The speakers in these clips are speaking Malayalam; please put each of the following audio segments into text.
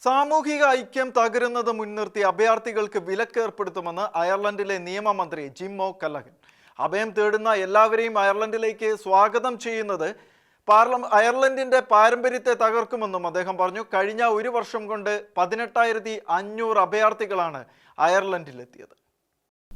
സാമൂഹിക ഐക്യം തകരുന്നത് മുൻനിർത്തി അഭയാർത്ഥികൾക്ക് വിലക്കേർപ്പെടുത്തുമെന്ന് അയർലൻഡിലെ നിയമമന്ത്രി ജിം ഒ കല്ലഗൻ. അഭയം തേടുന്ന എല്ലാവരെയും അയർലൻഡിലേക്ക് സ്വാഗതം ചെയ്യുന്നത് അയർലൻഡിന്റെ പാരമ്പര്യത്തെ തകർക്കുമെന്നും അദ്ദേഹം പറഞ്ഞു. കഴിഞ്ഞ ഒരു വർഷം കൊണ്ട് 18,500 അഭയാർത്ഥികളാണ് അയർലൻഡിലെത്തിയത്.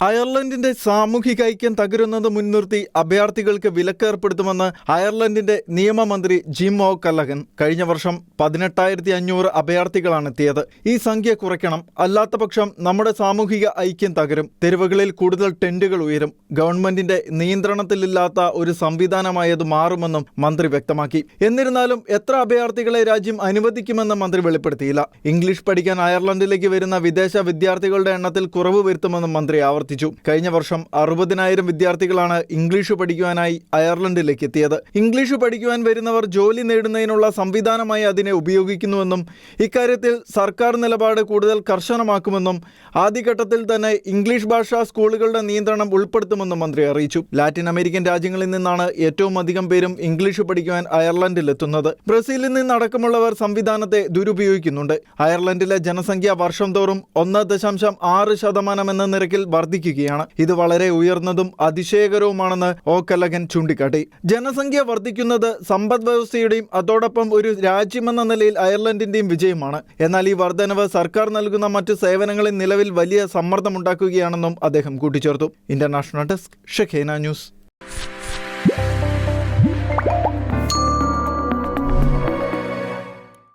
അയർലൻഡിന്റെ സാമൂഹിക ഐക്യം തകരുന്നത് മുൻനിർത്തി അഭയാർത്ഥികൾക്ക് വിലക്കേർപ്പെടുത്തുമെന്ന് അയർലൻഡിന്റെ നിയമമന്ത്രി ജിം ഒ കല്ലഗൻ. കഴിഞ്ഞ വർഷം 18,500 അഭയാർത്ഥികളാണ് എത്തിയത്. ഈ സംഖ്യ കുറയ്ക്കണം, അല്ലാത്തപക്ഷം നമ്മുടെ സാമൂഹിക ഐക്യം തകരും. തെരുവുകളിൽ കൂടുതൽ ടെന്റുകൾ ഉയരും. ഗവൺമെന്റിന്റെ നിയന്ത്രണത്തിലില്ലാത്ത ഒരു സംവിധാനമായത് മാറുമെന്നും മന്ത്രി വ്യക്തമാക്കി. എന്നിരുന്നാലും എത്ര അഭയാർത്ഥികളെ രാജ്യം അനുവദിക്കുമെന്ന് മന്ത്രി വെളിപ്പെടുത്തിയില്ല. ഇംഗ്ലീഷ് പഠിക്കാൻ അയർലൻഡിലേക്ക് വരുന്ന വിദേശ വിദ്യാർത്ഥികളുടെ എണ്ണത്തിൽ കുറവ് വരുത്തുമെന്നും മന്ത്രി ആവർത്തിച്ചു. കഴിഞ്ഞ വർഷം 60,000 വിദ്യാർത്ഥികളാണ് ഇംഗ്ലീഷ് പഠിക്കുവാനായി അയർലൻഡിലേക്ക് എത്തിയത്. ഇംഗ്ലീഷ് പഠിക്കുവാൻ വരുന്നവർ ജോലി നേടുന്നതിനുള്ള സംവിധാനമായി അതിനെ ഉപയോഗിക്കുന്നുവെന്നും ഇക്കാര്യത്തിൽ സർക്കാർ നിലപാട് കൂടുതൽ കർശനമാക്കുമെന്നും ആദ്യഘട്ടത്തിൽ തന്നെ ഇംഗ്ലീഷ് ഭാഷാ സ്കൂളുകളുടെ നിയന്ത്രണം ഉൾപ്പെടുത്തുമെന്നും മന്ത്രി അറിയിച്ചു. ലാറ്റിൻ അമേരിക്കൻ രാജ്യങ്ങളിൽ നിന്നാണ് ഏറ്റവും അധികം പേരും ഇംഗ്ലീഷ് പഠിക്കുവാൻ അയർലൻഡിലെത്തുന്നത്. ബ്രസീലിൽ നിന്നടക്കമുള്ളവർ സംവിധാനത്തെ ദുരുപയോഗിക്കുന്നുണ്ട്. അയർലൻഡിലെ ജനസംഖ്യ വർഷം തോറും 1.6% എന്ന നിരക്കിൽ വർദ്ധിക്കുകയാണ്. ഇത് വളരെ ഉയർന്നതും അതിശയകരവുമാണെന്ന് ഒ കല്ലഗൻ ചൂണ്ടിക്കാട്ടി. ജനസംഖ്യ വർദ്ധിക്കുന്നത് സമ്പദ് വ്യവസ്ഥയുടെയും അതോടൊപ്പം ഒരു രാജ്യമെന്ന നിലയിൽ അയർലൻഡിന്റെയും വിജയമാണ്. എന്നാൽ ഈ വർധനവ് സർക്കാർ നൽകുന്ന മറ്റ് സേവനങ്ങളിൽ നിലവിൽ വലിയ സമ്മർദ്ദമുണ്ടാക്കുകയാണെന്നും അദ്ദേഹം കൂട്ടിച്ചേർത്തു. International desk, ഷെഖേന news.